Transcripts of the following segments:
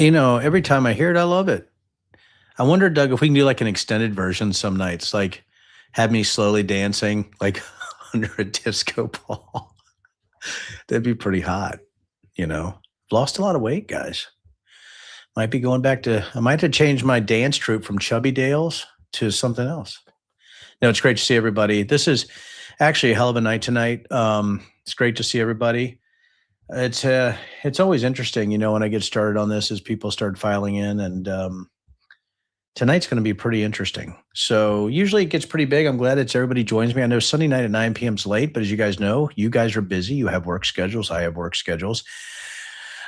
Every time I hear it, I love it. I wonder, Doug, if we can do like an extended version some nights, like have me slowly dancing like under a disco ball. That'd be pretty hot, you know. Lost a lot of weight, guys. Might be going back to I might have to change my dance troupe from Chubby Dales to something else. No, it's great to see everybody. This is actually a hell of a night tonight. It's great to see everybody. It's always interesting, when I get started on this as people start filing in, and tonight's going to be pretty interesting. So usually it gets pretty big. I'm glad it's everybody joins me. I know Sunday night at 9 p.m. is late, but as you guys know, you guys are busy. You have work schedules. I have work schedules.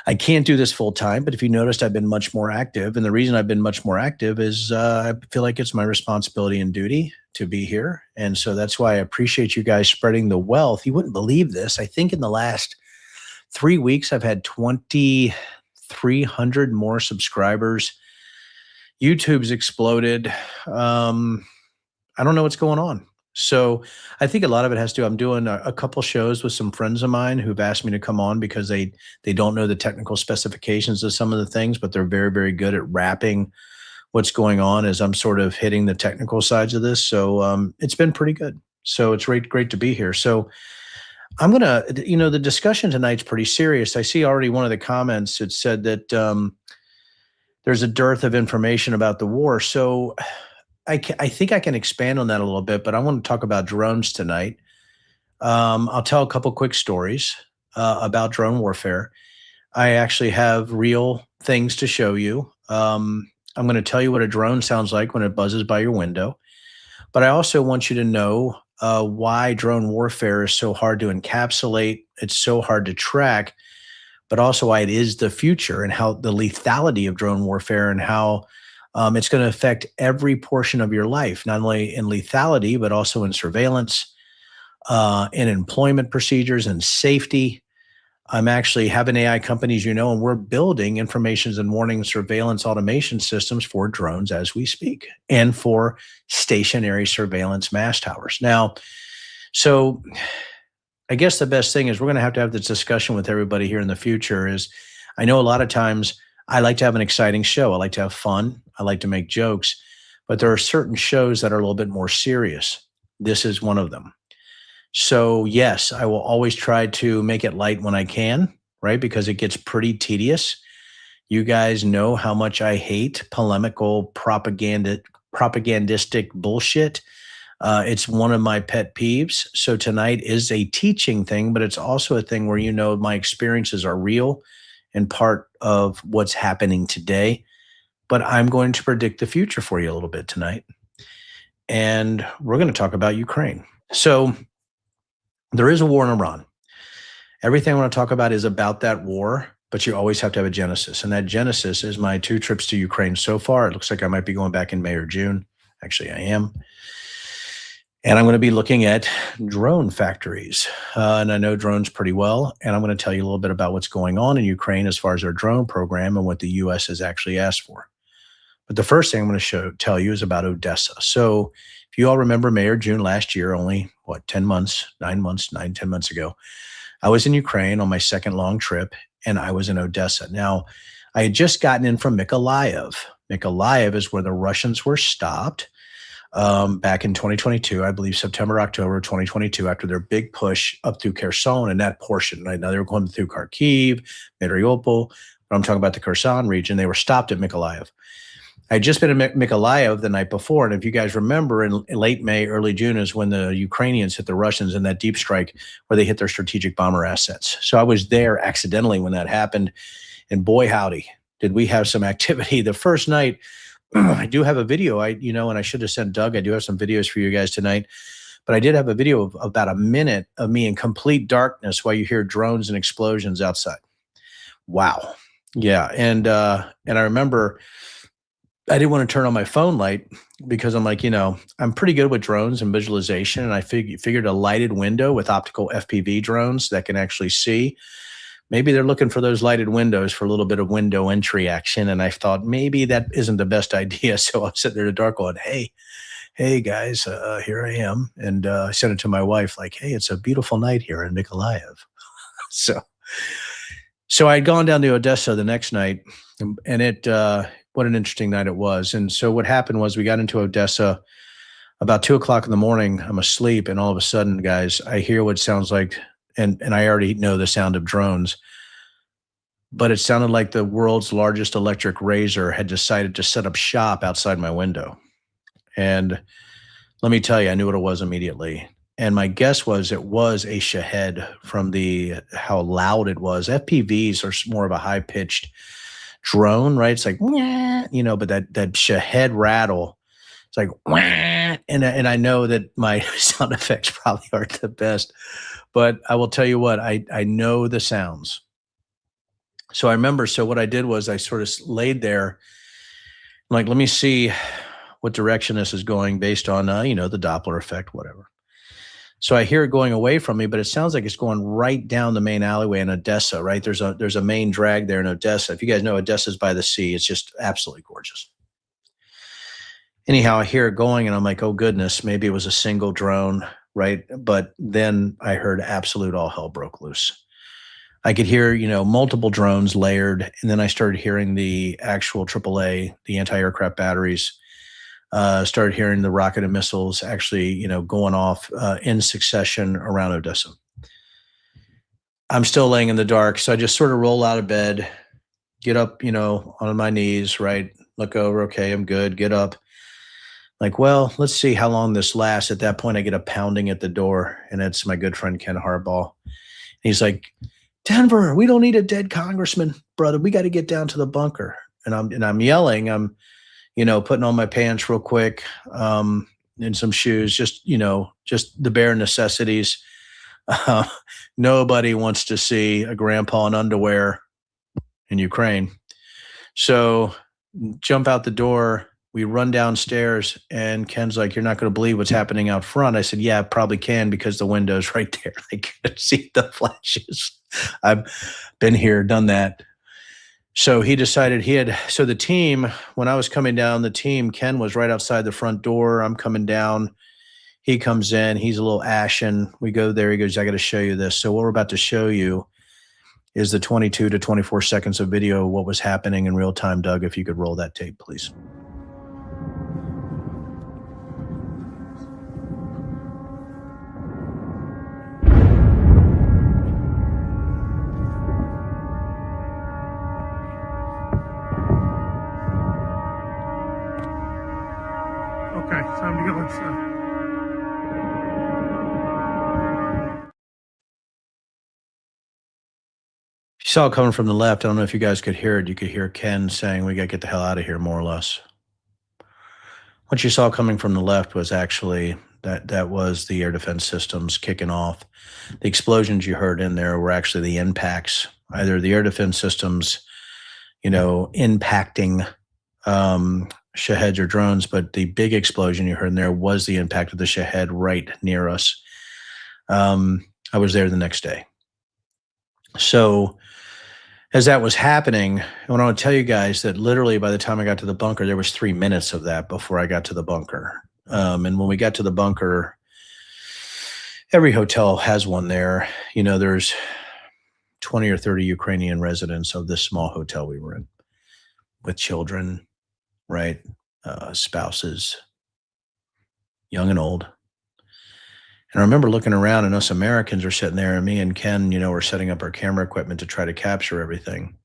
I can't do this full time, but if you noticed, I've been much more active. And the reason I've been much more active is I feel like it's my responsibility and duty to be here. And so that's why I appreciate you guys spreading the wealth. You wouldn't believe this. I think in the last 3 weeks, I've had 2,300 more subscribers. YouTube's exploded. I don't know what's going on. So I think a lot of it has to do, I'm doing a couple shows with some friends of mine who've asked me to come on because they don't know the technical specifications of some of the things, but they're very, very good at wrapping what's going on as I'm sort of hitting the technical sides of this. So it's been pretty good. So it's great to be here. So I'm going to, the discussion tonight's pretty serious. I see already one of the comments that said that there's a dearth of information about the war. So I think I can expand on that a little bit, but I want to talk about drones tonight. I'll tell a couple quick stories about drone warfare. I actually have real things to show you. I'm going to tell you what a drone sounds like when it buzzes by your window. But I also want you to know why drone warfare is so hard to encapsulate. It's so hard to track, but also why it is the future and how the lethality of drone warfare and how it's going to affect every portion of your life, not only in lethality, but also in surveillance, in employment procedures and safety. I'm actually having AI companies, and we're building information and warning surveillance automation systems for drones as we speak and for stationary surveillance mast towers. Now, so I guess the best thing is we're going to have this discussion with everybody here in the future is I know a lot of times I like to have an exciting show. I like to have fun. I like to make jokes, but there are certain shows that are a little bit more serious. This is one of them. So yes, I will always try to make it light when I can, right? Because it gets pretty tedious. You guys know how much I hate polemical propagandistic bullshit. It's one of my pet peeves. So tonight is a teaching thing, but it's also a thing where my experiences are real and part of what's happening today. But I'm going to predict the future for you a little bit tonight. And we're going to talk about Ukraine. So there is a war in Iran. Everything I want to talk about is about that war, but you always have to have a genesis. And that genesis is my 2 trips to Ukraine so far. It looks like I might be going back in May or June. Actually, I am. And I'm going to be looking at drone factories. And I know drones pretty well. And I'm going to tell you a little bit about what's going on in Ukraine as far as their drone program and what the U.S. has actually asked for. But the first thing I'm going to tell you is about Odessa. So if you all remember May or June last year, only, 10 months ago, I was in Ukraine on my second long trip, and I was in Odessa. Now, I had just gotten in from Mykolaiv. Mykolaiv is where the Russians were stopped. Back in 2022, I believe September, October 2022, after their big push up through Kherson and that portion. Right now, they were going through Kharkiv, Mariupol, but I'm talking about the Kherson region. They were stopped at Mykolaiv. I had just been in Mykolaiv the night before, and if you guys remember, in late May, early June is when the Ukrainians hit the Russians in that deep strike where they hit their strategic bomber assets. So I was there accidentally when that happened, and boy, howdy, did we have some activity. The first night, I do have a video, and I should have sent Doug. I do have some videos for you guys tonight, but I did have a video of about a minute of me in complete darkness while you hear drones and explosions outside. Wow. Yeah. And I remember I didn't want to turn on my phone light because I'm like, I'm pretty good with drones and visualization. And I figured a lighted window with optical FPV drones that can actually see. Maybe they're looking for those lighted windows for a little bit of window entry action. And I thought maybe that isn't the best idea. So I'm sitting there in the dark going, hey guys, here I am. And I sent it to my wife like, hey, it's a beautiful night here in Mykolaiv. So So I had gone down to Odessa the next night, and what an interesting night it was. And so what happened was we got into Odessa about 2 o'clock in the morning. I'm asleep, and all of a sudden, guys, I hear what sounds like, and I already know the sound of drones, but it sounded like the world's largest electric razor had decided to set up shop outside my window. And let me tell you, I knew what it was immediately. And my guess was it was a Shahed from the how loud it was. FPVs are more of a high pitched drone, right? It's like, "Wah," but that Shahed rattle, it's like, "Wah," and I know that my sound effects probably aren't the best, but I will tell you what, I know the sounds. So I remember, so what I did was I sort of laid there, like, let me see what direction this is going based on, the Doppler effect, whatever. So I hear it going away from me, but it sounds like it's going right down the main alleyway in Odessa, right? There's a main drag there in Odessa. If you guys know, Odessa's by the sea. It's just absolutely gorgeous. Anyhow, I hear it going and I'm like, oh goodness, maybe it was a single drone, right? But then I heard absolute all hell broke loose. I could hear, multiple drones layered, and then I started hearing the actual AAA, the anti-aircraft batteries. Started hearing the rocket and missiles actually, going off in succession around Odessa. I'm still laying in the dark, so I just sort of roll out of bed, get up, on my knees, right? Look over, okay, I'm good. Get up. Like, well, let's see how long this lasts. At that point, I get a pounding at the door, and it's my good friend Ken Harbaugh. He's like, Denver, we don't need a dead congressman, brother. We got to get down to the bunker. And I'm yelling. I'm putting on my pants real quick, and some shoes, just the bare necessities. Uh, Nobody wants to see a grandpa in underwear in Ukraine. So jump out the door. We run downstairs, and Ken's like, "You're not going to believe what's happening out front." I said, "Yeah, I probably can because the window's right there. I can see the flashes. I've been here, done that." So he decided so the team, when I was coming down, Ken was right outside the front door. I'm coming down. He comes in. He's a little ashen. We go there. He goes, I got to show you this. So what we're about to show you is the 22 to 24 seconds of video of what was happening in real time. Doug, if you could roll that tape, please. Okay, time to go inside. You saw it coming from the left. I don't know if you guys could hear it. You could hear Ken saying, we got to get the hell out of here, more or less. What you saw coming from the left was actually that was the air defense systems kicking off. The explosions you heard in there were actually the impacts, either the air defense systems, impacting Shaheds or drones, but the big explosion you heard in there was the impact of the Shahed right near us. I was there the next day. So as that was happening, I want to tell you guys that literally by the time I got to the bunker, there was 3 minutes of that before I got to the bunker. And when we got to the bunker, every hotel has one there. There's 20 or 30 Ukrainian residents of this small hotel we were in with children, right? Spouses, young and old. And I remember looking around and us Americans are sitting there, and me and Ken, were setting up our camera equipment to try to capture everything.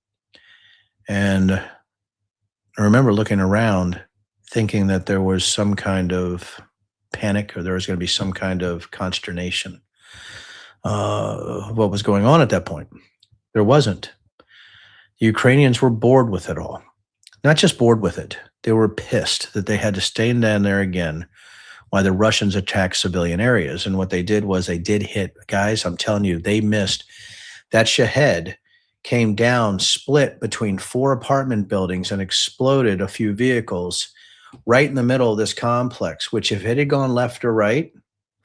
And I remember looking around thinking that there was some kind of panic or there was going to be some kind of consternation. What was going on at that point? There wasn't. The Ukrainians were bored with it all. Not just bored with it. They were pissed that they had to stay down there again while the Russians attacked civilian areas. And what they did was they did hit, guys, I'm telling you, they missed. That Shahed came down, split between 4 apartment buildings and exploded a few vehicles right in the middle of this complex, which if it had gone left or right,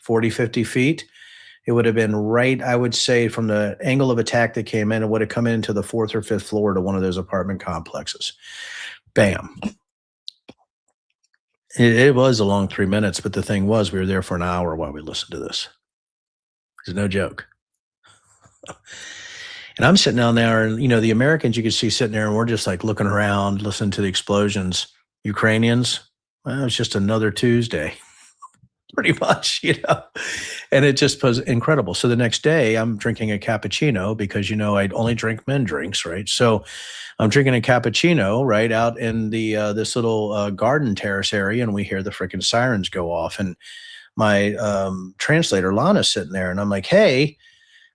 40, 50 feet, it would have been right, I would say, from the angle of attack that came in, it would have come into the 4th or 5th floor to one of those apartment complexes. Bam. It was a long 3 minutes, but the thing was, we were there for an hour while we listened to this. It's no joke. And I'm sitting down there, and the Americans you could see sitting there, and we're just like looking around, listening to the explosions. Ukrainians, well, it's just another Tuesday, pretty much. And it just was incredible. So the next day, I'm drinking a cappuccino because I'd only drink men drinks, right? So I'm drinking a cappuccino right out in the this little garden terrace area, and we hear the freaking sirens go off, and my translator Lana's sitting there, and I'm like, hey.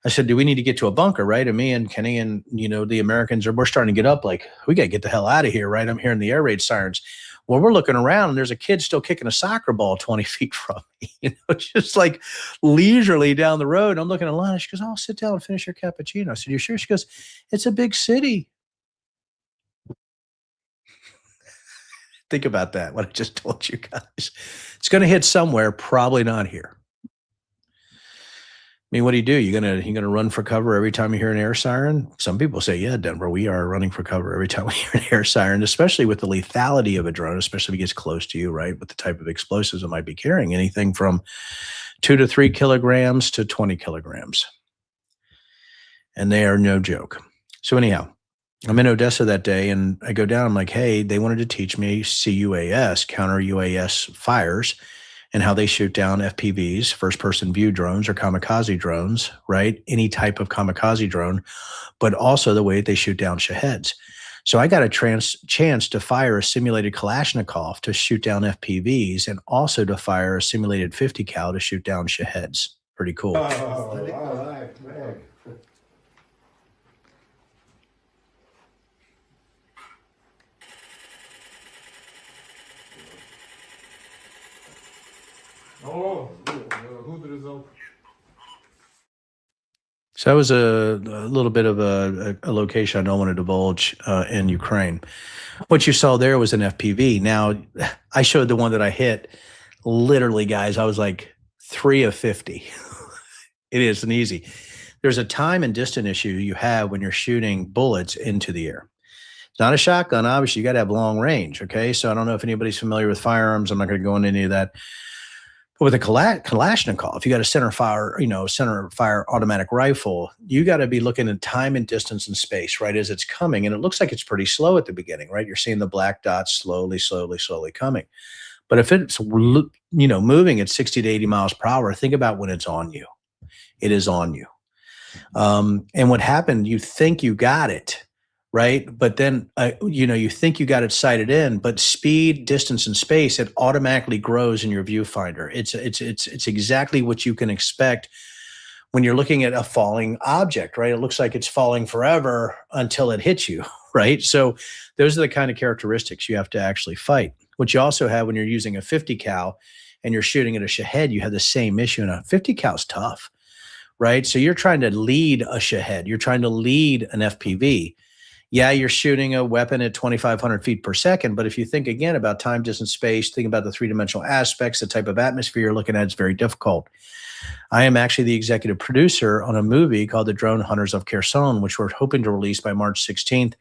I said, do we need to get to a bunker, right? And me and Kenny and, the Americans we're starting to get up like, we got to get the hell out of here, right? I'm hearing the air raid sirens. Well, we're looking around and there's a kid still kicking a soccer ball 20 feet from me, just like leisurely down the road. And I'm looking at Lana. She goes, oh, sit down and finish your cappuccino. I said, you sure? She goes, it's a big city. Think about that, what I just told you guys. It's going to hit somewhere, probably not here. I mean, what do? You gonna run for cover every time you hear an air siren? Some people say, yeah, Denver, we are running for cover every time we hear an air siren, especially with the lethality of a drone, especially if it gets close to you, right? With the type of explosives it might be carrying, anything from 2 to 3 kilograms to 20 kilograms. And they are no joke. So anyhow, I'm in Odessa that day and I go down, I'm like, hey, they wanted to teach me CUAS, counter UAS fires, and how they shoot down FPVs, first-person view drones or kamikaze drones, right? Any type of kamikaze drone, but also the way they shoot down Shaheds. So I got a chance to fire a simulated Kalashnikov to shoot down FPVs and also to fire a simulated 50 cal to shoot down Shaheds. Pretty cool. Oh, all right, man. Oh, good result. So that was a little bit of a location I don't want to divulge in Ukraine. What you saw there was an FPV. Now, I showed the one that I hit. Literally, guys, I was like 3 of 50. It isn't easy. There's a time and distance issue you have when you're shooting bullets into the air. It's not a shotgun, obviously. You got to have long range, okay? So I don't know if anybody's familiar with firearms. I'm not going to go into any of that. With a Kalashnikov, you got a center fire automatic rifle. You got to be looking at time and distance and space, right, as it's coming. And it looks like it's pretty slow at the beginning, right? You're seeing the black dots slowly coming. But if it's, moving at 60 to 80 miles per hour, think about when it's on you. It is on you. And what happened, you think you got it, right? But then, you think you got it sighted in, but speed, distance, and space, it automatically grows in your viewfinder. It's exactly what you can expect when you're looking at a falling object, right? It looks like it's falling forever until it hits you, right? So those are the kind of characteristics you have to actually fight. What you also have when you're using a 50 cal and you're shooting at a Shahed, you have the same issue. And a 50 cal is tough, right? So you're trying to lead a Shahed. You're trying to lead an FPV. Yeah, you're shooting a weapon at 2,500 feet per second. But if you think again about time, distance, space, think about the three-dimensional aspects, the type of atmosphere you're looking at, it's very difficult. I am actually the executive producer on a movie called The Drone Hunters of Kherson, which we're hoping to release by March 16th.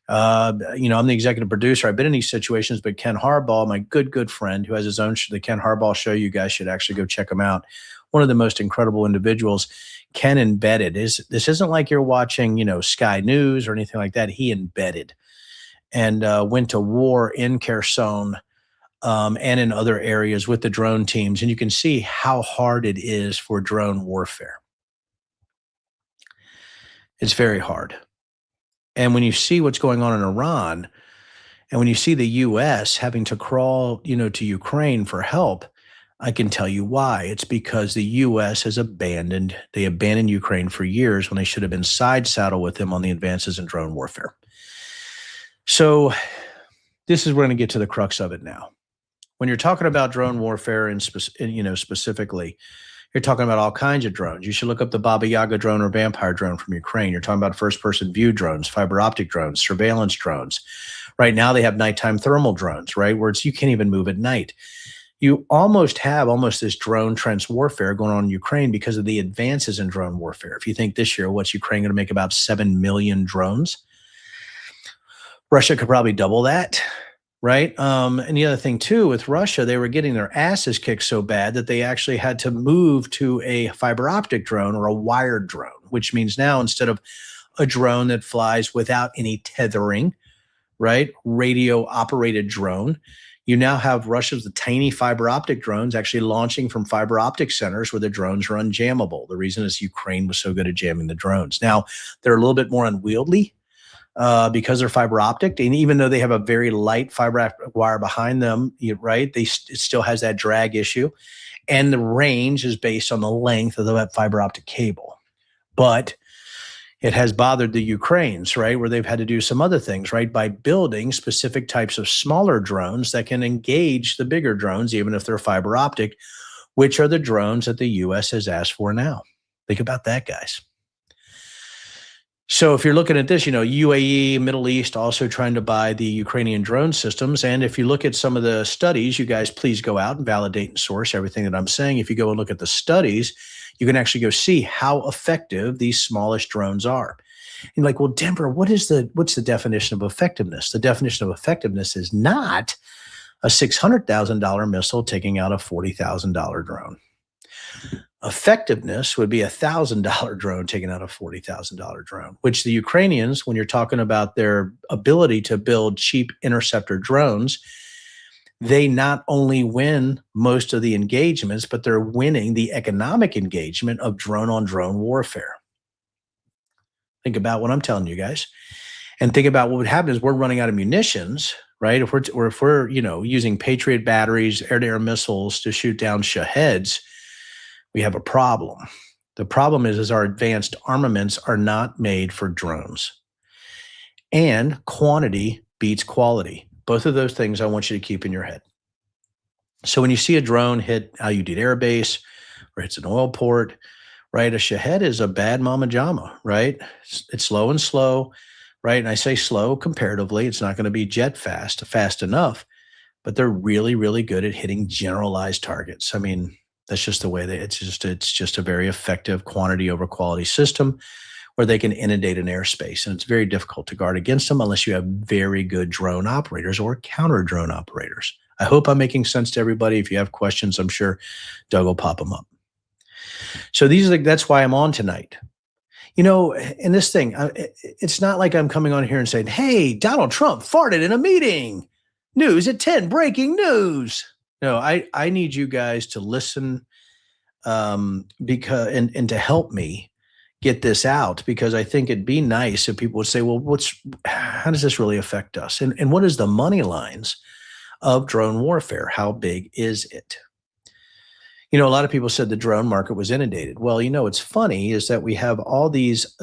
I'm the executive producer. I've been in these situations, but Ken Harbaugh, my good friend who has his own show, the Ken Harbaugh Show, you guys should actually go check him out. One of the most incredible individuals. Ken embedded. This isn't like you're watching, Sky News or anything like that. He embedded and went to war in Kherson and in other areas with the drone teams. And you can see how hard it is for drone warfare. It's very hard. And when you see what's going on in Iran, and when you see the U.S. having to crawl, to Ukraine for help, I can tell you why. It's because the U.S. has abandoned Ukraine for years when they should have been side saddle with them on the advances in drone warfare. So this is where we're going to get to the crux of it now. When you're talking about drone warfare and specifically, you're talking about all kinds of drones. You should look up the Baba Yaga drone or vampire drone from Ukraine. You're talking about first-person view drones, fiber optic drones, surveillance drones. Right now they have nighttime thermal drones, right, where you can't even move at night. You almost have this drone trench warfare going on in Ukraine because of the advances in drone warfare. If you think this year, what's Ukraine going to make about 7 million drones? Russia could probably double that, right? And the other thing too, with Russia, they were getting their asses kicked so bad that they actually had to move to a fiber optic drone or a wired drone, which means now instead of a drone that flies without any tethering, right? Radio operated drone. You now have Russia's the tiny fiber optic drones actually launching from fiber optic centers where the drones are unjammable. The reason is Ukraine was so good at jamming the drones. Now, they're a little bit more unwieldy because they're fiber optic. And even though they have a very light fiber wire behind them, right, it still has that drag issue. And the range is based on the length of the fiber optic cable. But it has bothered the Ukraines, right, where they've had to do some other things, right, by building specific types of smaller drones that can engage the bigger drones, even if they're fiber optic, which are the drones that the U.S. has asked for now. Think about that, guys. So if you're looking at this, UAE, Middle East also trying to buy the Ukrainian drone systems. And if you look at some of the studies, you guys please go out and validate and source everything that I'm saying. If you go and look at the studies, you can actually go see how effective these smallest drones are. And you're like, well, Denver, what's the definition of effectiveness? The definition of effectiveness is not a $600,000 missile taking out a $40,000 drone. Effectiveness would be a $1,000 drone taking out a $40,000 drone, which the Ukrainians, when you're talking about their ability to build cheap interceptor drones, they not only win most of the engagements, but they're winning the economic engagement of drone-on-drone warfare. Think about what I'm telling you guys, and think about what would happen is we're running out of munitions, right? If we're using Patriot batteries, air-to-air missiles to shoot down Shaheds, we have a problem. The problem is our advanced armaments are not made for drones. And quantity beats quality. Both of those things I want you to keep in your head. So when you see a drone hit Al Udeid Air Base or hits an oil port, right? A Shahed is a bad mama jama, right? It's slow and slow, right? And I say slow comparatively. It's not going to be jet fast enough, but they're really, really good at hitting generalized targets. I mean, that's just the way it's just a very effective quantity over quality system where they can inundate an airspace. And it's very difficult to guard against them unless you have very good drone operators or counter drone operators. I hope I'm making sense to everybody. If you have questions, I'm sure Doug will pop them up. So that's why I'm on tonight. In this thing, it's not like I'm coming on here and saying, hey, Donald Trump farted in a meeting. News at 10, breaking news. No, I need you guys to listen because to help me get this out, because I think it'd be nice if people would say, well, how does this really affect us? And what is the money lines of drone warfare? How big is it? A lot of people said the drone market was inundated. Well, what's funny is that we have all these,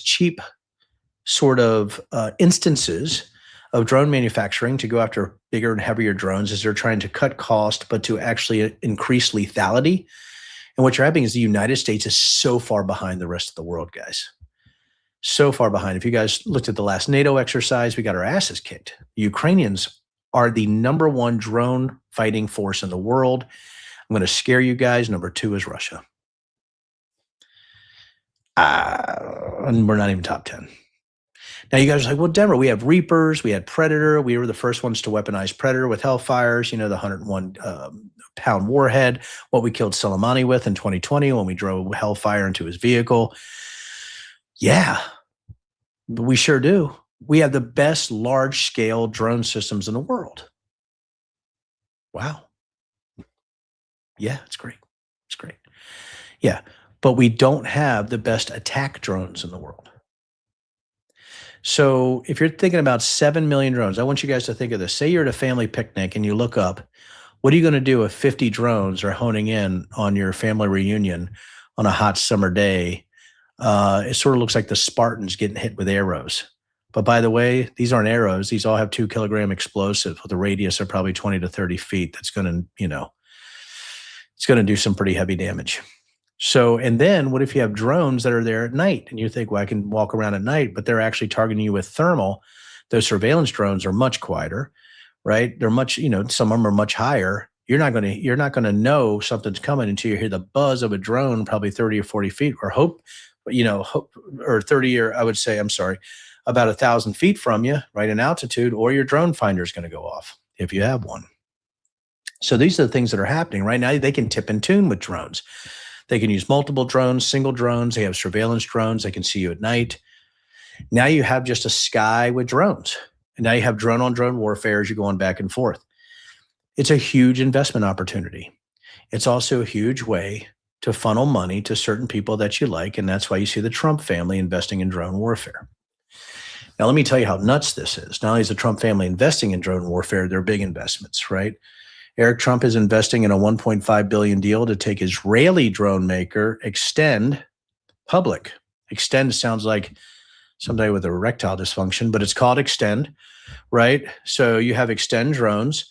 cheap sort of instances of drone manufacturing to go after bigger and heavier drones as they're trying to cut cost, but to actually increase lethality. And what you're having is the United States is so far behind the rest of the world, guys. So far behind. If you guys looked at the last NATO exercise, we got our asses kicked. The Ukrainians are the number one drone fighting force in the world. I'm going to scare you guys. Number 2 is Russia. And we're not even top 10. Now you guys are like, well, Denver, we have Reapers, we had Predator. We were the first ones to weaponize Predator with Hellfires, the 101 pound warhead, what we killed Soleimani with in 2020 when we drove Hellfire into his vehicle. Yeah, we sure do. We have the best large scale drone systems in the world. Wow. Yeah, it's great. It's great. Yeah, but we don't have the best attack drones in the world. So if you're thinking about 7 million drones, I want you guys to think of this. Say you're at a family picnic and you look up, what are you going to do if 50 drones are honing in on your family reunion on a hot summer day? It sort of looks like the Spartans getting hit with arrows. But by the way, these aren't arrows. These all have 2-kilogram explosives with a radius of probably 20 to 30 feet. That's going to, it's going to do some pretty heavy damage. So, and then what if you have drones that are there at night and you think, well, I can walk around at night, but they're actually targeting you with thermal. Those surveillance drones are much quieter, right? They're much, some of them are much higher. You're not going to know something's coming until you hear the buzz of a drone, probably 30 or 40 feet or 30, or I would say, I'm sorry, about 1,000 feet from you, right, in altitude, or your drone finder is going to go off if you have one. So these are the things that are happening right now. They can tip and tune with drones. They can use multiple drones, single drones. They have surveillance drones. They can see you at night. Now you have just a sky with drones. And now you have drone on drone warfare as you're going back and forth. It's a huge investment opportunity. It's also a huge way to funnel money to certain people that you like. And that's why you see the Trump family investing in drone warfare. Now, let me tell you how nuts this is. Not only is the Trump family investing in drone warfare, they're big investments, right? Eric Trump is investing in a $1.5 billion deal to take Israeli drone maker Extend public. Extend sounds like somebody with erectile dysfunction, but it's called Extend, right? So you have Extend drones,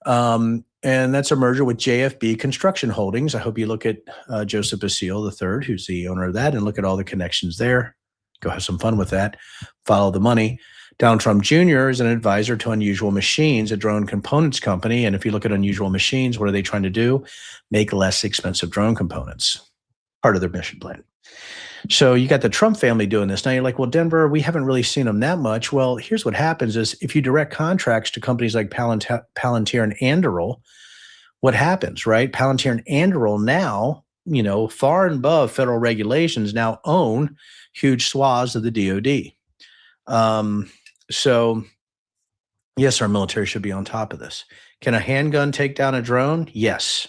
and that's a merger with JFB Construction Holdings. I hope you look at Joseph Basile III, who's the owner of that, and look at all the connections there. Go have some fun with that. Follow the money. Donald Trump Jr. is an advisor to Unusual Machines, a drone components company. And if you look at Unusual Machines, what are they trying to do? Make less expensive drone components. Part of their mission plan. So you got the Trump family doing this. Now you're like, well, Denver, we haven't really seen them that much. Well, here's what happens is if you direct contracts to companies like Palantir and Anduril, what happens, right? Palantir and Anduril now, far and above federal regulations, now own huge swaths of the DoD. So yes, our military should be on top of this. Can a handgun take down a drone? Yes.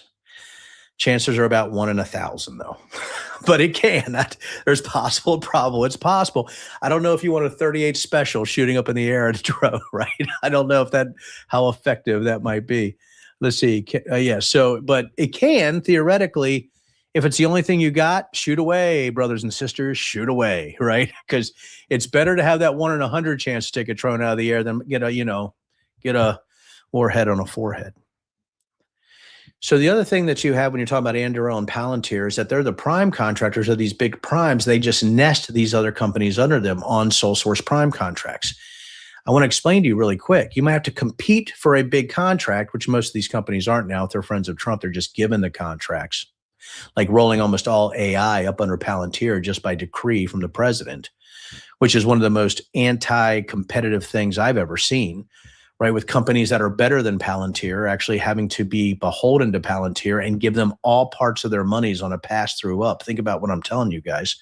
Chances are about 1 in 1,000 though, but it can. There's possible, probable. It's possible. I don't know if you want a 38 special shooting up in the air at a drone, right? I don't know how effective that might be. Let's see. But it can theoretically, if it's the only thing you got, shoot away, brothers and sisters, shoot away, right? Because it's better to have that 1 in 100 chance to take a drone out of the air than get a warhead on a forehead. So the other thing that you have when you're talking about Anduril and Palantir is that they're the prime contractors of these big primes. They just nest these other companies under them on sole source prime contracts. I want to explain to you really quick. You might have to compete for a big contract, which most of these companies aren't now. If they're friends of Trump, they're just given the contracts, like rolling almost all AI up under Palantir just by decree from the president, which is one of the most anti-competitive things I've ever seen, right? With companies that are better than Palantir actually having to be beholden to Palantir and give them all parts of their monies on a pass-through up. Think about what I'm telling you guys.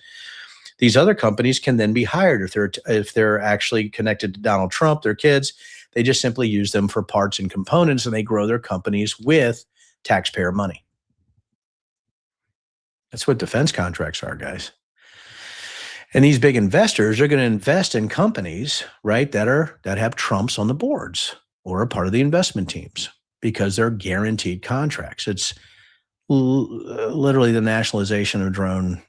These other companies can then be hired if they're actually connected to Donald Trump, their kids. They just simply use them for parts and components, and they grow their companies with taxpayer money. That's what defense contracts are, guys. And these big investors are going to invest in companies, right, that have Trumps on the boards or are part of the investment teams because they're guaranteed contracts. It's literally the nationalization of drone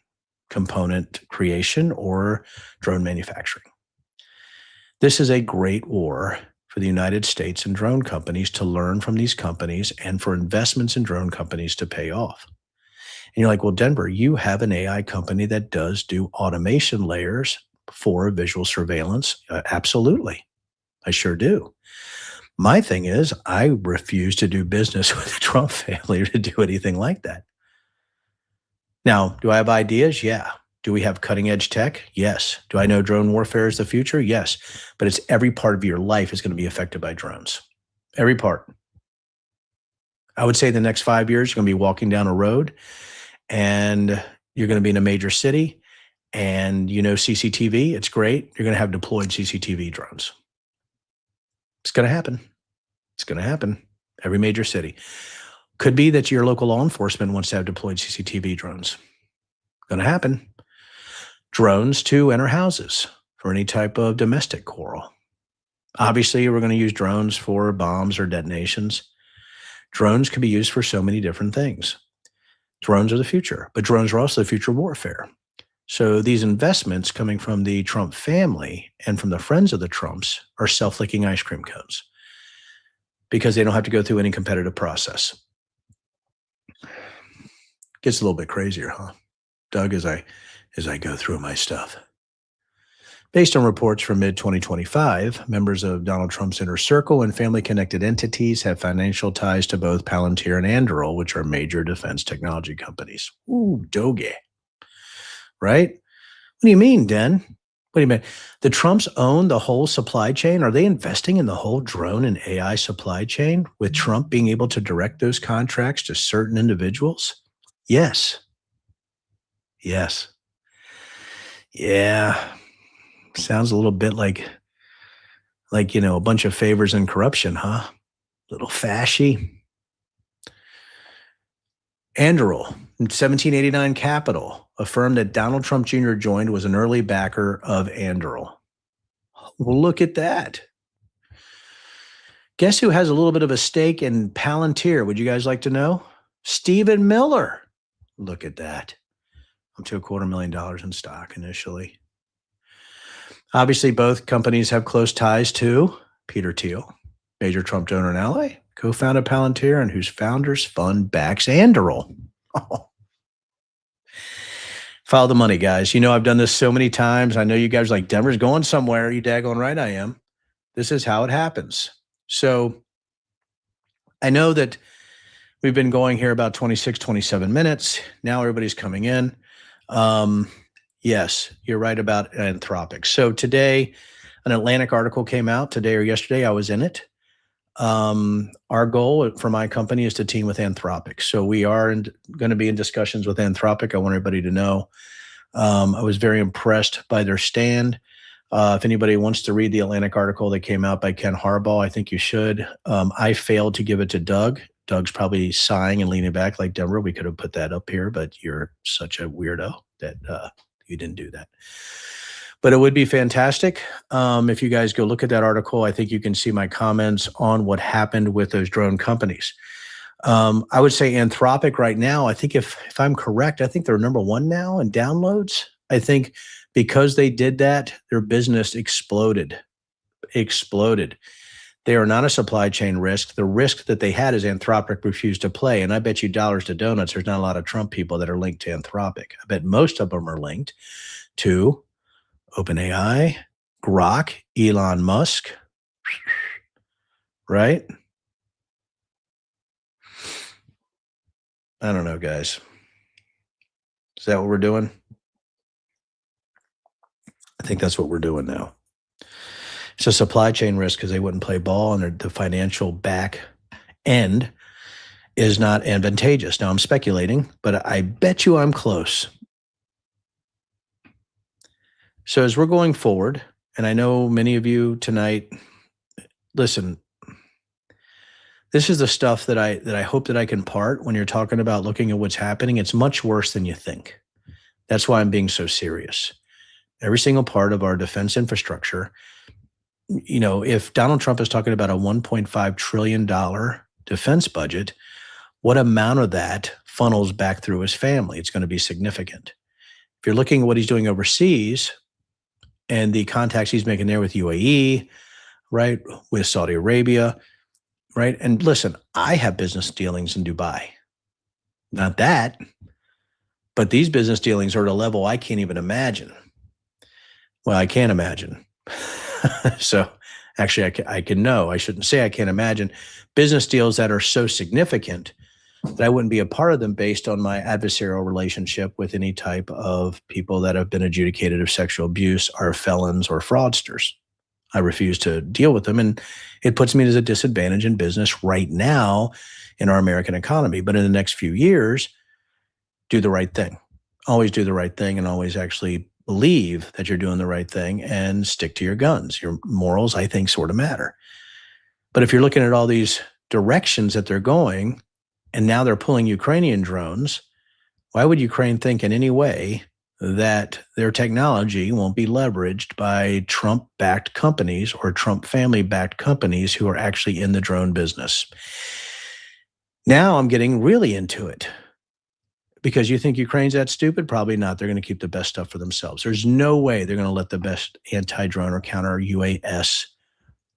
component creation or drone manufacturing. This is a great war for the United States and drone companies to learn from these companies and for investments in drone companies to pay off. And you're like, well, Denver, you have an AI company that does do automation layers for visual surveillance. Absolutely. I sure do. My thing is, I refuse to do business with the Trump family to do anything like that. Now, do I have ideas? Yeah. Do we have cutting edge tech? Yes. Do I know drone warfare is the future? Yes. But it's every part of your life is going to be affected by drones. Every part. I would say the next 5 years, you're going to be walking down a road and you're going to be in a major city and CCTV, it's great. You're going to have deployed CCTV drones. It's going to happen. It's going to happen. Every major city. Could be that your local law enforcement wants to have deployed CCTV drones. Going to happen. Drones to enter houses for any type of domestic quarrel. Obviously, we're going to use drones for bombs or detonations. Drones can be used for so many different things. Drones are the future, but drones are also the future of warfare. So these investments coming from the Trump family and from the friends of the Trumps are self-licking ice cream cones because they don't have to go through any competitive process. Gets a little bit crazier, huh? Doug, as I go through my stuff. Based on reports from mid-2025, members of Donald Trump's inner circle and family-connected entities have financial ties to both Palantir and Anduril, which are major defense technology companies. Ooh, Doge. Right? What do you mean, Den? What do you mean? The Trumps own the whole supply chain? Are they investing in the whole drone and AI supply chain with Trump being able to direct those contracts to certain individuals? Yes. Yes. Yeah. Sounds a little bit like, a bunch of favors and corruption, huh? Little fashy. Anduril, 1789 Capital, a firm that Donald Trump Jr. joined, was an early backer of Anduril. Well, look at that. Guess who has a little bit of a stake in Palantir? Would you guys like to know? Stephen Miller. Look at that. Up to $250,000 in stock initially. Obviously, both companies have close ties to Peter Thiel, major Trump donor and ally, co-founded Palantir, and whose founders fund backs Anduril. Oh. Follow the money, guys. I've done this so many times. I know you guys are like, Denver's going somewhere. You daggone right I am. This is how it happens. So I know that we've been going here about 26, 27 minutes. Now everybody's coming in. Yes, you're right about Anthropic. So today, an Atlantic article came out today or yesterday. I was in it. Our goal for my company is to team with Anthropic. So we are going to be in discussions with Anthropic. I want everybody to know. I was very impressed by their stand. If anybody wants to read the Atlantic article that came out by Ken Harbaugh, I think you should. I failed to give it to Doug. Doug's probably sighing and leaning back like, Denver, we could have put that up here, but you're such a weirdo that you didn't do that. But it would be fantastic if you guys go look at that article. I think you can see my comments on what happened with those drone companies. I would say Anthropic right now, I think if I'm correct, I think they're number one now in downloads. I think because they did that, their business exploded. They are not a supply chain risk. The risk that they had is Anthropic refused to play. And I bet you dollars to donuts, there's not a lot of Trump people that are linked to Anthropic. I bet most of them are linked to OpenAI, Grok, Elon Musk, right? I don't know, guys. Is that what we're doing? I think that's what we're doing now. It's a supply chain risk because they wouldn't play ball and the financial back end is not advantageous. Now I'm speculating, but I bet you I'm close. So as we're going forward, and I know many of you tonight, listen, this is the stuff that I hope that I can part when you're talking about looking at what's happening. It's much worse than you think. That's why I'm being so serious. Every single part of our defense infrastructure, if Donald Trump is talking about a $1.5 trillion defense budget, what amount of that funnels back through his family? It's going to be significant. If you're looking at what he's doing overseas and the contacts he's making there with UAE, right, with Saudi Arabia, right? And listen, I have business dealings in Dubai. Not that, but these business dealings are at a level I can't even imagine. Well, I can't imagine. So actually, I can know. I shouldn't say I can't imagine business deals that are so significant that I wouldn't be a part of them based on my adversarial relationship with any type of people that have been adjudicated of sexual abuse, are felons or fraudsters. I refuse to deal with them. And it puts me at a disadvantage in business right now in our American economy. But in the next few years, do the right thing. Always do the right thing and always actually believe that you're doing the right thing and stick to your guns. Your morals, I think, sort of matter. But if you're looking at all these directions that they're going, and now they're pulling Ukrainian drones, why would Ukraine think in any way that their technology won't be leveraged by Trump-backed companies or Trump family-backed companies who are actually in the drone business? Now I'm getting really into it. Because you think Ukraine's that stupid? Probably not. They're going to keep the best stuff for themselves. There's no way they're going to let the best anti-drone or counter UAS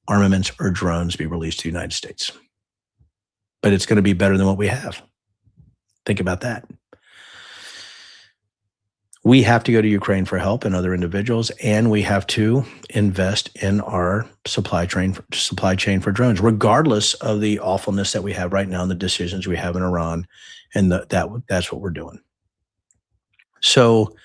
armaments or drones be released to the United States. But it's going to be better than what we have. Think about that. We have to go to Ukraine for help and other individuals, and we have to invest in our supply chain for drones, regardless of the awfulness that we have right now and the decisions we have in Iran. And that's what we're doing. So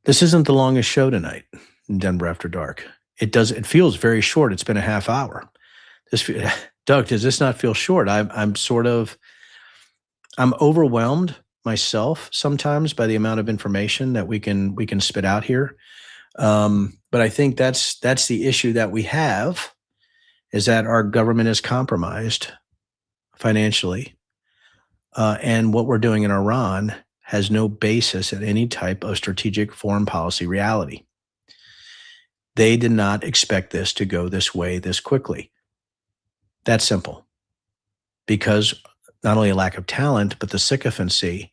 this isn't the longest show tonight in Denver After Dark. It feels very short. It's been a half hour. Doug, does this not feel short? I'm overwhelmed myself sometimes by the amount of information that we can spit out here. But I think that's the issue that we have, is that our government is compromised financially, and what we're doing in Iran has no basis in any type of strategic foreign policy reality. They did not expect this to go this way this quickly. That's simple. Because not only a lack of talent, but the sycophancy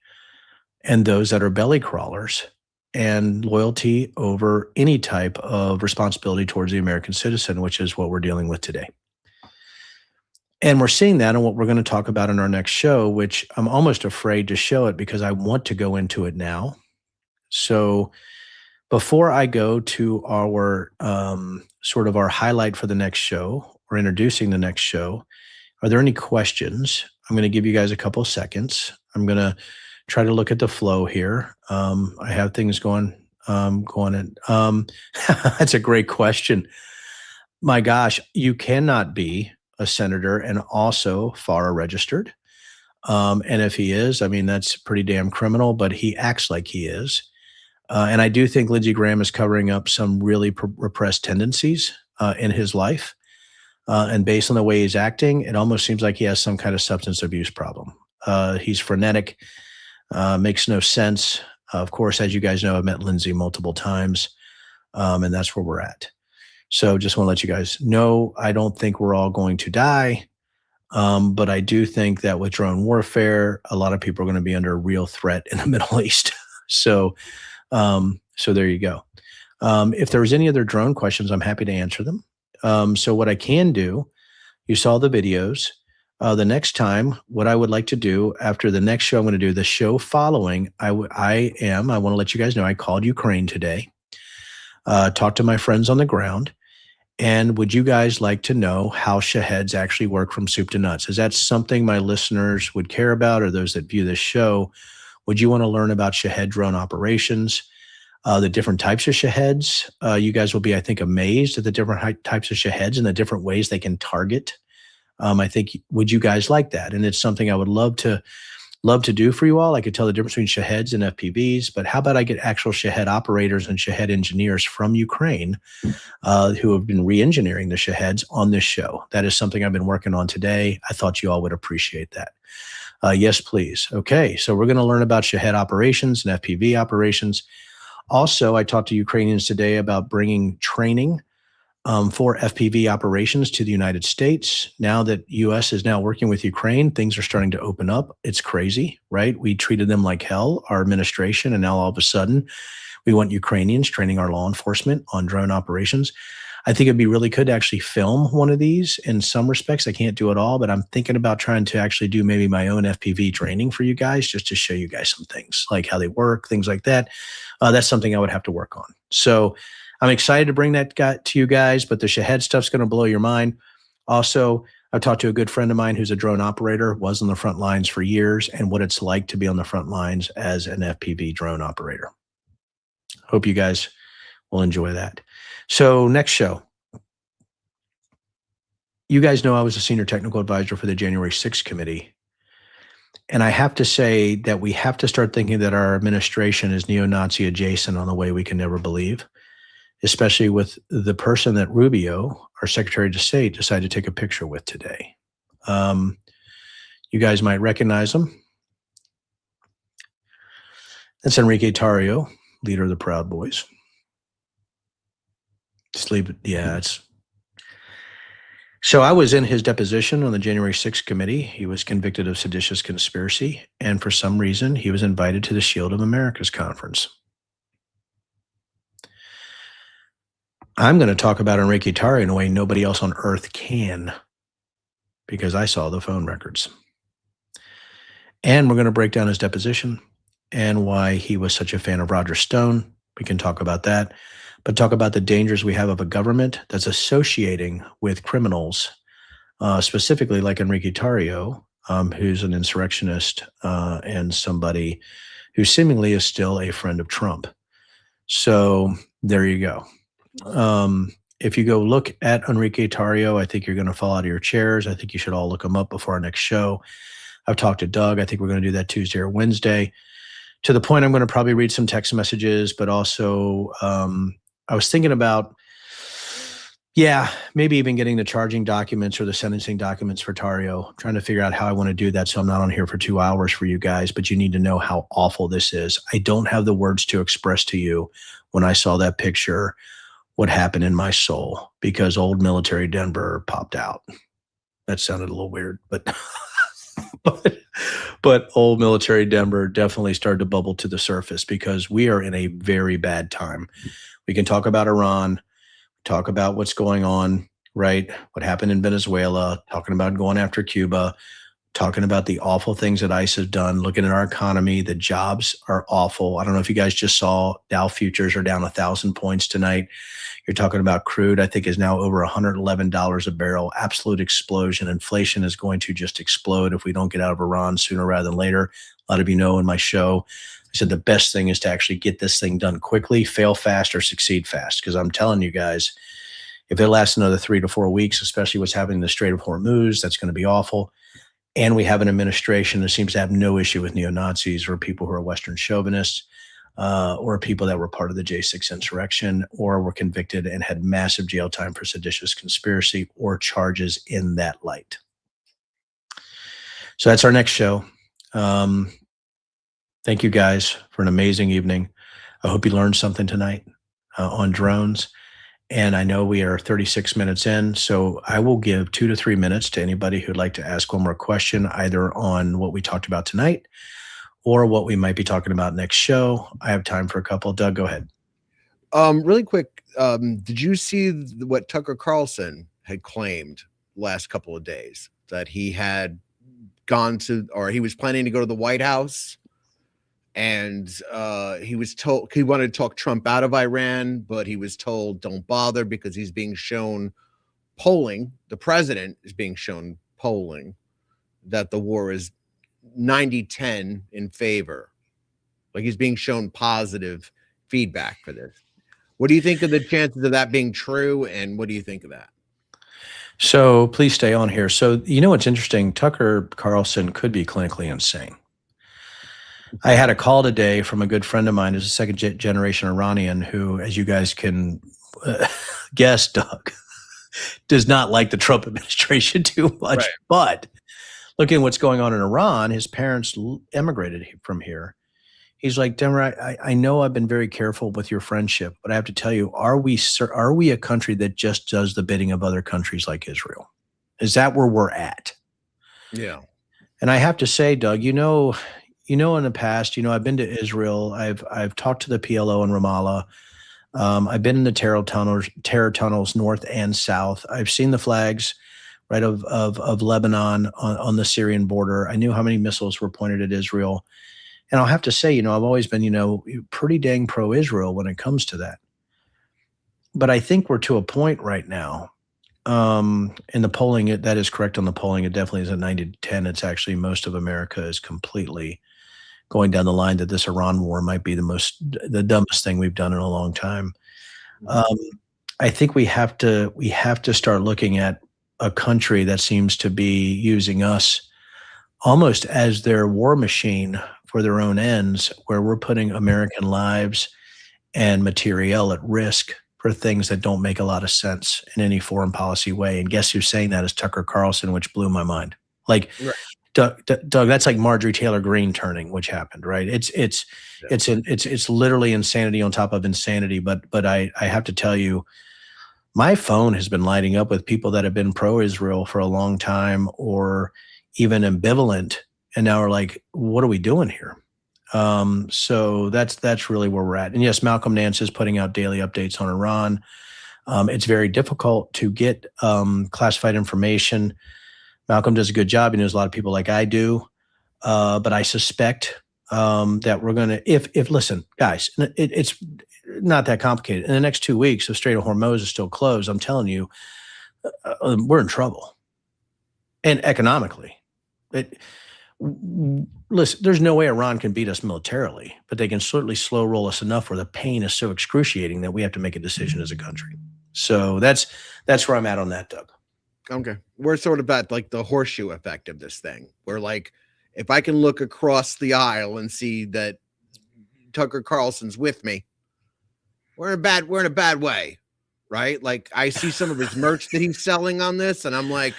and those that are belly crawlers and loyalty over any type of responsibility towards the American citizen, which is what we're dealing with today. And we're seeing that in what we're going to talk about in our next show, which I'm almost afraid to show it because I want to go into it now. So before I go to our sort of our highlight for the next show, or introducing the next show, are there any questions? I'm going to give you guys a couple of seconds. I'm going to try to look at the flow here. I have things going in. That's a great question. My gosh, you cannot be a senator and also FARA registered. And if he is, I mean, that's pretty damn criminal, but he acts like he is. And I do think Lindsey Graham is covering up some really repressed tendencies in his life. And based on the way he's acting, it almost seems like he has some kind of substance abuse problem. He's frenetic, makes no sense. Of course, as you guys know, I've met Lindsey multiple times, and that's where we're at. So just want to let you guys know, I don't think we're all going to die, but I do think that with drone warfare, a lot of people are going to be under a real threat in the Middle East. So there you go. If there's any other drone questions, I'm happy to answer them. So what I can do, you saw the videos. The next time, what I would like to do after the next show, I'm going to do the show following. I want to let you guys know I called Ukraine today, talked to my friends on the ground. And would you guys like to know how Shaheds actually work from soup to nuts? Is that something my listeners would care about, or those that view this show? Would you want to learn about Shahed drone operations? The different types of Shaheds. You guys will be, I think, amazed at the different types of Shaheds and the different ways they can target. I think, would you guys like that? And it's something I would love to do for you all. I could tell the difference between Shaheds and FPVs, but how about I get actual Shahed operators and Shahed engineers from Ukraine who have been re-engineering the Shaheds on this show? That is something I've been working on today. I thought you all would appreciate that. Yes, please. Okay, so we're going to learn about Shahed operations and FPV operations. Also, I talked to Ukrainians today about bringing training for FPV operations to the United States. Now that U.S. is now working with Ukraine, things are starting to open up. It's crazy, right? We treated them like hell, our administration, and now all of a sudden we want Ukrainians training our law enforcement on drone operations. I think it'd be really good to actually film one of these in some respects. I can't do it all, but I'm thinking about trying to actually do maybe my own FPV training for you guys, just to show you guys some things, like how they work, things like that. That's something I would have to work on. So I'm excited to bring that to you guys, but the Shahed stuff's going to blow your mind. Also, I've talked to a good friend of mine who's a drone operator, was on the front lines for years, and what it's like to be on the front lines as an FPV drone operator. Hope you guys will enjoy that. So next show. You guys know I was a senior technical advisor for the January 6th committee. And I have to say that we have to start thinking that our administration is neo-Nazi adjacent on the way we can never believe, especially with the person that Rubio, our Secretary of State, decided to take a picture with today. You guys might recognize him. That's Enrique Tarrio, leader of the Proud Boys. Just leave it. Yeah, So I was in his deposition on the January 6th committee. He was convicted of seditious conspiracy, and for some reason, he was invited to the Shield of America's conference. I'm going to talk about Enrique Tarrio in a way nobody else on earth can, because I saw the phone records. And we're going to break down his deposition and why he was such a fan of Roger Stone. We can talk about that, but talk about the dangers we have of a government that's associating with criminals, specifically like Enrique Tarrio, who's an insurrectionist and somebody who seemingly is still a friend of Trump. So there you go. If you go look at Enrique Tarrio, I think you're going to fall out of your chairs. I think you should all look him up before our next show. I've talked to Doug. I think we're going to do that Tuesday or Wednesday. to the point I'm going to probably read some text messages, but also I was thinking about, yeah, maybe even getting the charging documents or the sentencing documents for Tario, trying to figure out how I want to do that so I'm not on here for 2 hours for you guys, but you need to know how awful this is. I don't have the words to express to you when I saw that picture what happened in my soul because old military Denver popped out. That sounded a little weird, but but but old military Denver definitely started to bubble to the surface because we are in a very bad time. We can talk about Iran, talk about what's going on, right? What happened in Venezuela, talking about going after Cuba, talking about the awful things that ICE has done, looking at our economy. The jobs are awful. I don't know if you guys just saw Dow futures are down 1,000 points tonight. You're talking about crude, I think, is now over $111 a barrel. Absolute explosion. Inflation is going to just explode if we don't get out of Iran sooner rather than later. A lot of you know in my show, I said the best thing is to actually get this thing done quickly, fail fast, or succeed fast. Because I'm telling you guys, if it lasts another 3 to 4 weeks, especially what's happening in the Strait of Hormuz, that's going to be awful. And we have an administration that seems to have no issue with neo-Nazis or people who are Western chauvinists or people that were part of the J6 insurrection or were convicted and had massive jail time for seditious conspiracy or charges in that light. So that's our next show. Thank you guys for an amazing evening. I hope you learned something tonight on drones. And I know we are 36 minutes in, so I will give 2 to 3 minutes to anybody who'd like to ask one more question, either on what we talked about tonight or what we might be talking about next show. I have time for a couple. Doug, go ahead. Really quick, did you see what Tucker Carlson had claimed last couple of days? That he had gone to, or he was planning to go to the White House, and he was told he wanted to talk Trump out of Iran, but he was told don't bother because he's being shown polling. The president is being shown polling that the war is 90-10 in favor. Like he's being shown positive feedback for this. What do you think of the chances of that being true? And what do you think of that? So please stay on here. So, you know what's interesting? Tucker Carlson could be clinically insane. I had a call today from a good friend of mine who's a second generation Iranian who, as you guys can guess, Doug, does not like the Trump administration too much. Right. But looking at what's going on in Iran, his parents emigrated from here. He's like, Denver, I know I've been very careful with your friendship, but I have to tell you, are we a country that just does the bidding of other countries like Israel? Is that where we're at? Yeah. And I have to say, Doug, in the past, I've been to Israel. I've talked to the PLO in Ramallah. I've been in the terror tunnels north and south. I've seen the flags, right, of Lebanon on the Syrian border. I knew how many missiles were pointed at Israel. And I'll have to say, I've always been, pretty dang pro-Israel when it comes to that. But I think we're to a point right now. In the polling, that is correct on the polling. It definitely is a 90-10. It's actually most of America is completely going down the line that this Iran war might be the dumbest thing we've done in a long time. I think we have to start looking at a country that seems to be using us almost as their war machine for their own ends, where we're putting American lives and materiel at risk for things that don't make a lot of sense in any foreign policy way. And guess who's saying that is Tucker Carlson, which blew my mind. Like, right. Doug, that's like Marjorie Taylor Greene turning, which happened, right? It's literally insanity on top of insanity. But I have to tell you, my phone has been lighting up with people that have been pro-Israel for a long time or even ambivalent, and now we're like, what are we doing here? So that's really where we're at. And yes, Malcolm Nance is putting out daily updates on Iran. It's very difficult to get classified information. Malcolm does a good job. He knows a lot of people like I do. But I suspect that we're going to, if listen, guys, it's not that complicated. In the next 2 weeks, the Strait of Hormuz is still closed. I'm telling you, we're in trouble. And economically. Listen, there's no way Iran can beat us militarily, but they can certainly slow roll us enough where the pain is so excruciating that we have to make a decision as a country. So that's where I'm at on that, Doug. Okay. We're sort of at like the horseshoe effect of this thing. We're like, if I can look across the aisle and see that Tucker Carlson's with me, we're in a bad way, right? Like I see some of his merch that he's selling on this, and I'm like,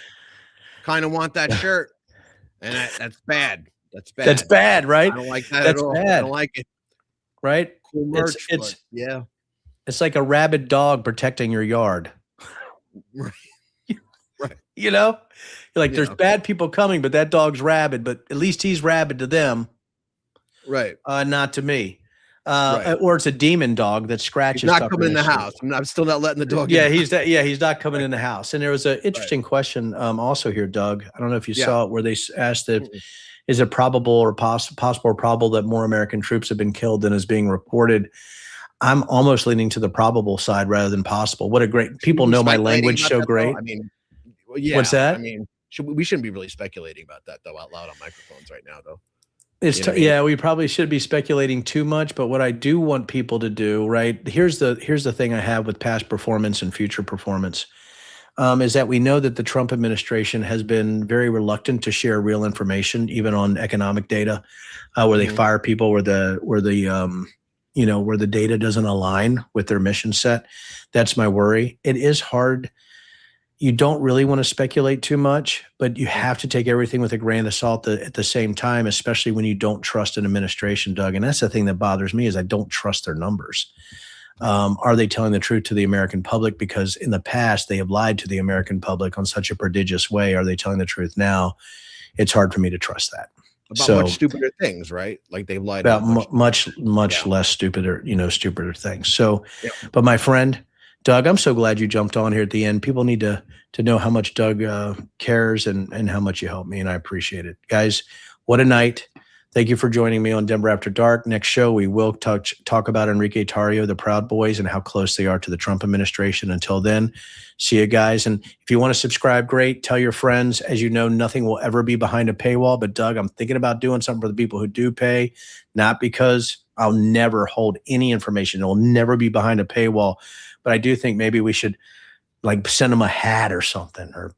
kind of want that shirt, and that's bad. That's bad. That's bad, right? I don't like that That's at all. I bad, don't like it. right? Cool merch, but yeah. It's like a rabid dog protecting your yard. Right. You know, you're like, Yeah. there's bad people coming, but that dog's rabid, but at least he's rabid to them. Right. Not to me. Right. Or it's a demon dog that scratches. He's not Tucker coming in the sleep. house. I'm still not letting the dog Yeah, in. he's not coming in the house. And there was an interesting question also here, Doug. I don't know if you saw it, where they asked if is it probable or possible or probable that more American troops have been killed than is being reported. I'm almost leaning to the probable side rather than possible. What a great people know my language so great. I mean, well, yeah. What's that? I mean, we shouldn't be really speculating about that though out loud on microphones right now though. Yeah, we probably should be speculating too much, but what I do want people to do, right? Here's the thing I have with past performance and future performance, is that we know that the Trump administration has been very reluctant to share real information, even on economic data, where they fire people, where the data doesn't align with their mission set. That's my worry. It is hard. You don't really want to speculate too much, but you have to take everything with a grain of salt at the same time, especially when you don't trust an administration, Doug. And that's the thing that bothers me is I don't trust their numbers. Are they telling the truth to the American public? Because in the past, they have lied to the American public on such a prodigious way. Are they telling the truth now? It's hard for me to trust that. About much stupider things, right? Like they've lied about much less stupider things. So, but my friend, Doug, I'm so glad you jumped on here at the end. People need to know how much Doug cares and how much you help me, and I appreciate it. Guys, what a night. Thank you for joining me on Denver After Dark. Next show, we will talk about Enrique Tarrio, the Proud Boys, and how close they are to the Trump administration. Until then, see you guys. And if you want to subscribe, great. Tell your friends. As you know, nothing will ever be behind a paywall. But Doug, I'm thinking about doing something for the people who do pay, not because I'll never hold any information. It will never be behind a paywall. But I do think maybe we should like send them a hat or something, or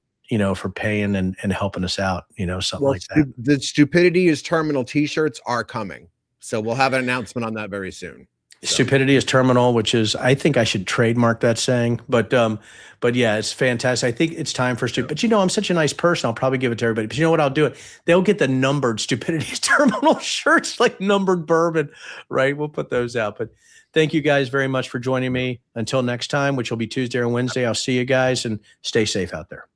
for paying and helping us out, something like that. The Stupidity is Terminal t-shirts are coming. So we'll have an announcement on that very soon. Stupidity is terminal, which is, I think I should trademark that saying, but yeah, it's fantastic. I think it's time for but I'm such a nice person. I'll probably give it to everybody, but you know what? I'll do it. They'll get the numbered Stupidity is terminal shirts, like numbered bourbon, right? We'll put those out, but thank you guys very much for joining me. Until next time, which will be Tuesday or Wednesday, I'll see you guys and stay safe out there.